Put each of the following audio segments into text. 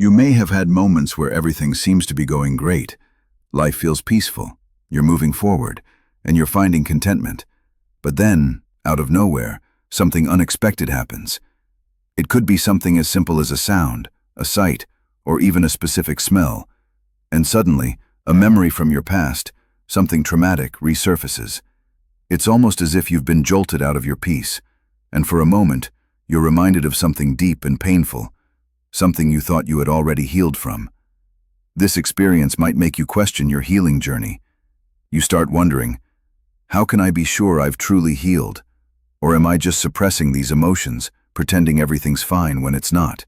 You may have had moments where everything seems to be going great. Life feels peaceful, you're moving forward, and you're finding contentment. But then, out of nowhere, something unexpected happens. It could be something as simple as a sound, a sight, or even a specific smell. And suddenly, a memory from your past, something traumatic, resurfaces. It's almost as if you've been jolted out of your peace, and for a moment, you're reminded of something deep and painful, something you thought you had already healed from. This experience might make you question your healing journey. You start wondering, how can I be sure I've truly healed? Or am I just suppressing these emotions, pretending everything's fine when it's not?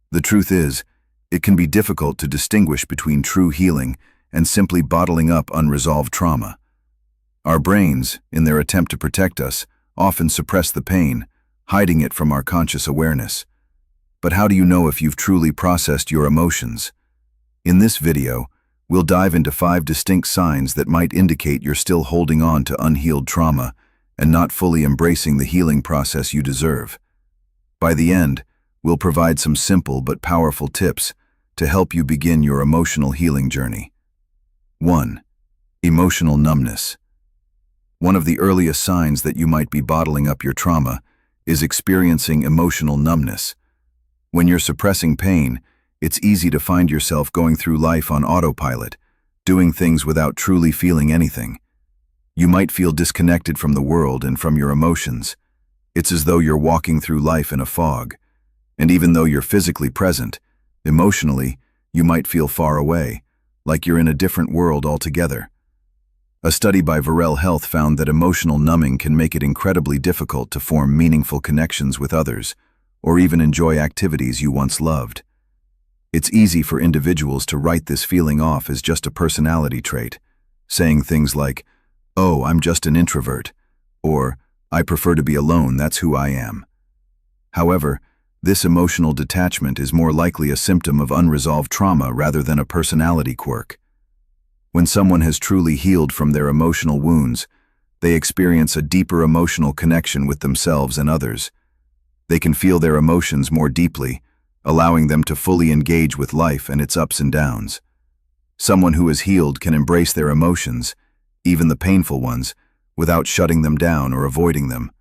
The truth is, it can be difficult to distinguish between true healing and simply bottling up unresolved trauma. Our brains, in their attempt to protect us, often suppress the pain, hiding it from our conscious awareness. But how do you know if you've truly processed your emotions? In this video, we'll dive into 5 distinct signs that might indicate you're still holding on to unhealed trauma and not fully embracing the healing process you deserve. By the end, we'll provide some simple but powerful tips to help you begin your emotional healing journey. 1. Emotional numbness. One of the earliest signs that you might be bottling up your trauma is experiencing emotional numbness. When you're suppressing pain, it's easy to find yourself going through life on autopilot, doing things without truly feeling anything. You might feel disconnected from the world and from your emotions. It's as though you're walking through life in a fog. And even though you're physically present, emotionally, you might feel far away, like you're in a different world altogether. A study by Varel Health found that emotional numbing can make it incredibly difficult to form meaningful connections with others, or even enjoy activities you once loved. It's easy for individuals to write this feeling off as just a personality trait, saying things like, "Oh, I'm just an introvert," or "I prefer to be alone, that's who I am." However, this emotional detachment is more likely a symptom of unresolved trauma rather than a personality quirk. When someone has truly healed from their emotional wounds, they experience a deeper emotional connection with themselves and others. They can feel their emotions more deeply, allowing them to fully engage with life and its ups and downs. Someone who is healed can embrace their emotions, even the painful ones, without shutting them down or avoiding them.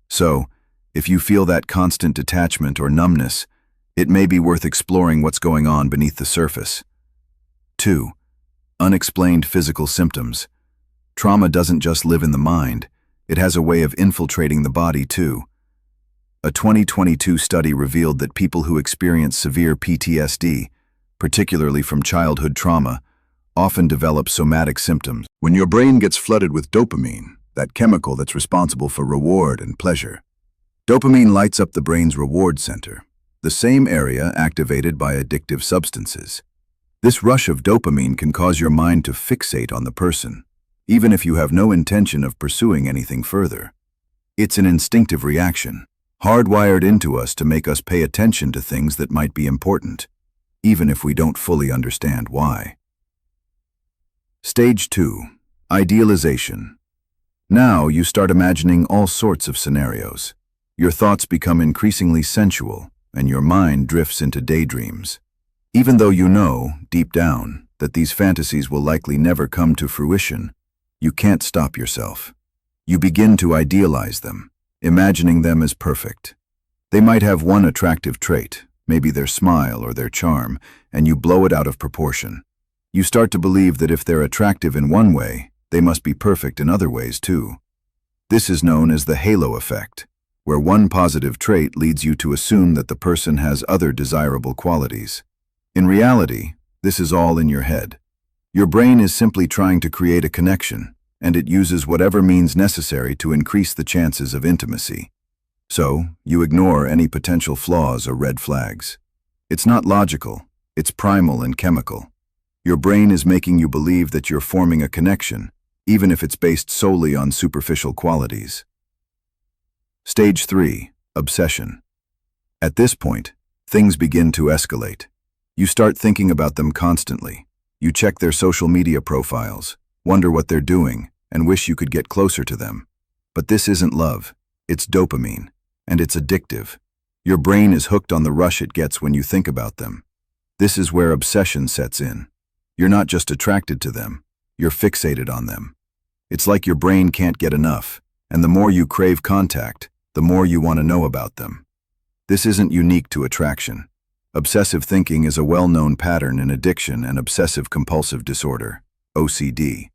So, if you feel that constant detachment or numbness, it may be worth exploring what's going on beneath the surface. 2. Unexplained physical symptoms. Trauma doesn't just live in the mind, it has a way of infiltrating the body too. A 2022 study revealed that people who experience severe PTSD, particularly from childhood trauma, often develop somatic symptoms. When your brain gets flooded with dopamine, that chemical that's responsible for reward and pleasure. Dopamine lights up the brain's reward center, the same area activated by addictive substances. This rush of dopamine can cause your mind to fixate on the person, even if you have no intention of pursuing anything further. It's an instinctive reaction, hardwired into us to make us pay attention to things that might be important, even if we don't fully understand why. Stage 2. Idealization. Now you start imagining all sorts of scenarios. Your thoughts become increasingly sensual, and your mind drifts into daydreams. Even though you know, deep down, that these fantasies will likely never come to fruition, you can't stop yourself. You begin to idealize them, imagining them as perfect. They might have one attractive trait, maybe their smile or their charm, and you blow it out of proportion. You start to believe that if they're attractive in one way, they must be perfect in other ways too. This is known as the halo effect, where one positive trait leads you to assume that the person has other desirable qualities. In reality, this is all in your head. Your brain is simply trying to create a connection, and it uses whatever means necessary to increase the chances of intimacy. So, you ignore any potential flaws or red flags. It's not logical, it's primal and chemical. Your brain is making you believe that you're forming a connection, even if it's based solely on superficial qualities. Stage 3. Obsession. At this point, things begin to escalate. You start thinking about them constantly. You check their social media profiles, wonder what they're doing, and wish you could get closer to them. But this isn't love, it's dopamine, and it's addictive. Your brain is hooked on the rush it gets when you think about them. This is where obsession sets in. You're not just attracted to them, you're fixated on them. It's like your brain can't get enough, and the more you crave contact, the more you want to know about them. This isn't unique to attraction. Obsessive thinking is a well-known pattern in addiction and obsessive-compulsive disorder, OCD.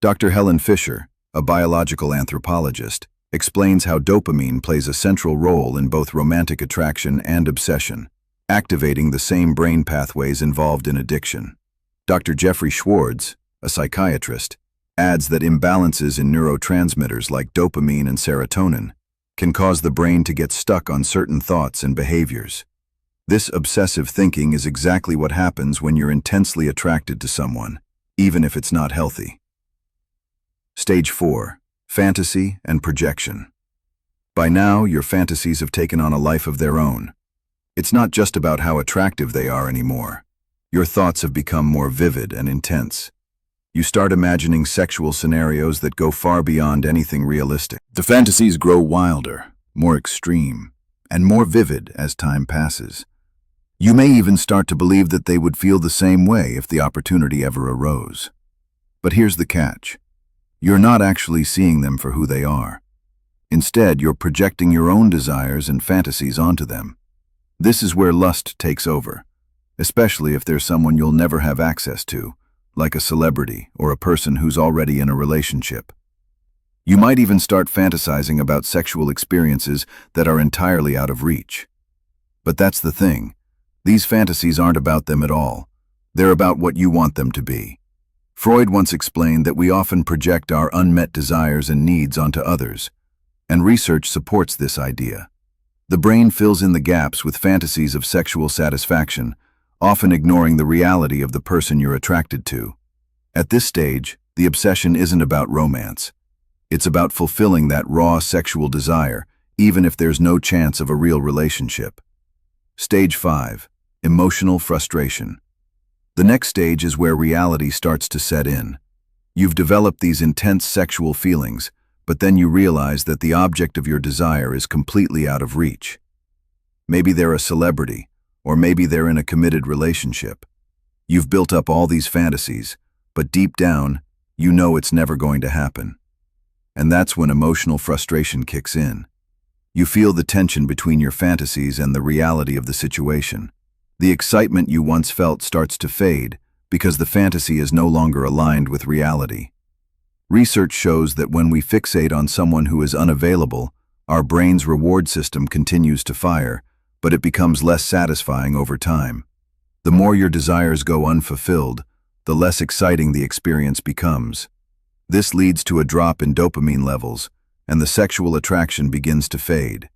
Dr. Helen Fisher, a biological anthropologist, explains how dopamine plays a central role in both romantic attraction and obsession, activating the same brain pathways involved in addiction. Dr. Jeffrey Schwartz, a psychiatrist, adds that imbalances in neurotransmitters like dopamine and serotonin can cause the brain to get stuck on certain thoughts and behaviors. This obsessive thinking is exactly what happens when you're intensely attracted to someone, even if it's not healthy. Stage 4. Fantasy and projection. By now, your fantasies have taken on a life of their own. It's not just about how attractive they are anymore. Your thoughts have become more vivid and intense. You start imagining sexual scenarios that go far beyond anything realistic. The fantasies grow wilder, more extreme, and more vivid as time passes. You may even start to believe that they would feel the same way if the opportunity ever arose. But here's the catch. You're not actually seeing them for who they are. Instead, you're projecting your own desires and fantasies onto them. This is where lust takes over, especially if there's someone you'll never have access to, like a celebrity or a person who's already in a relationship. You might even start fantasizing about sexual experiences that are entirely out of reach. But that's the thing. These fantasies aren't about them at all. They're about what you want them to be. Freud once explained that we often project our unmet desires and needs onto others, and research supports this idea. The brain fills in the gaps with fantasies of sexual satisfaction, often ignoring the reality of the person you're attracted to. At this stage, the obsession isn't about romance. It's about fulfilling that raw sexual desire, even if there's no chance of a real relationship. Stage 5. Emotional frustration. The next stage is where reality starts to set in. You've developed these intense sexual feelings, but then you realize that the object of your desire is completely out of reach. Maybe they're a celebrity, or maybe they're in a committed relationship. You've built up all these fantasies, but deep down, you know it's never going to happen. And that's when emotional frustration kicks in. You feel the tension between your fantasies and the reality of the situation. The excitement you once felt starts to fade because the fantasy is no longer aligned with reality. Research shows that when we fixate on someone who is unavailable, our brain's reward system continues to fire, but it becomes less satisfying over time. The more your desires go unfulfilled, the less exciting the experience becomes. This leads to a drop in dopamine levels, and the sexual attraction begins to fade.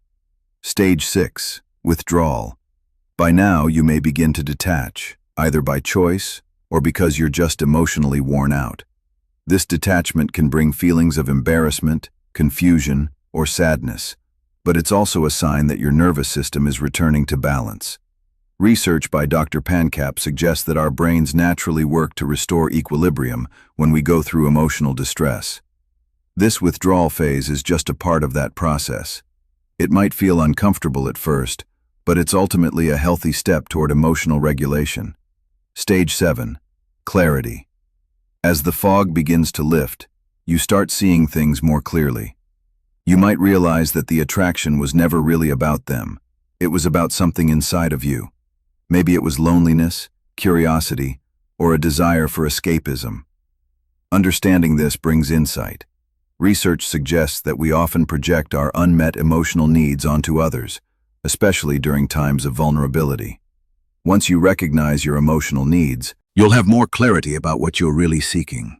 Stage 6. Withdrawal. By now, you may begin to detach, either by choice or because you're just emotionally worn out. This detachment can bring feelings of embarrassment, confusion, or sadness, but it's also a sign that your nervous system is returning to balance. Research by Dr. Pankap suggests that our brains naturally work to restore equilibrium when we go through emotional distress. This withdrawal phase is just a part of that process. It might feel uncomfortable at first, but it's ultimately a healthy step toward emotional regulation. Stage 7. Clarity. As the fog begins to lift, you start seeing things more clearly. You might realize that the attraction was never really about them. It was about something inside of you. Maybe it was loneliness, curiosity, or a desire for escapism. Understanding this brings insight. Research suggests that we often project our unmet emotional needs onto others, especially during times of vulnerability. Once you recognize your emotional needs, you'll have more clarity about what you're really seeking.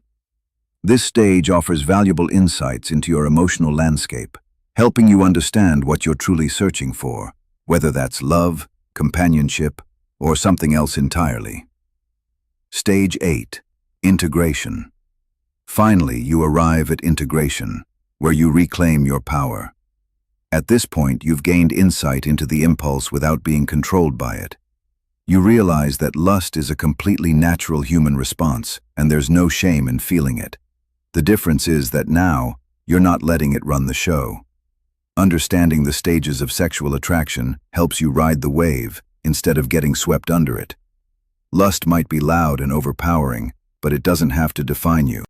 This stage offers valuable insights into your emotional landscape, helping you understand what you're truly searching for, whether that's love, companionship, or something else entirely. Stage 8. Integration. Finally, you arrive at integration, where you reclaim your power. At this point, you've gained insight into the impulse without being controlled by it. You realize that lust is a completely natural human response, and there's no shame in feeling it. The difference is that now, you're not letting it run the show. Understanding the stages of sexual attraction helps you ride the wave instead of getting swept under it. Lust might be loud and overpowering, but it doesn't have to define you.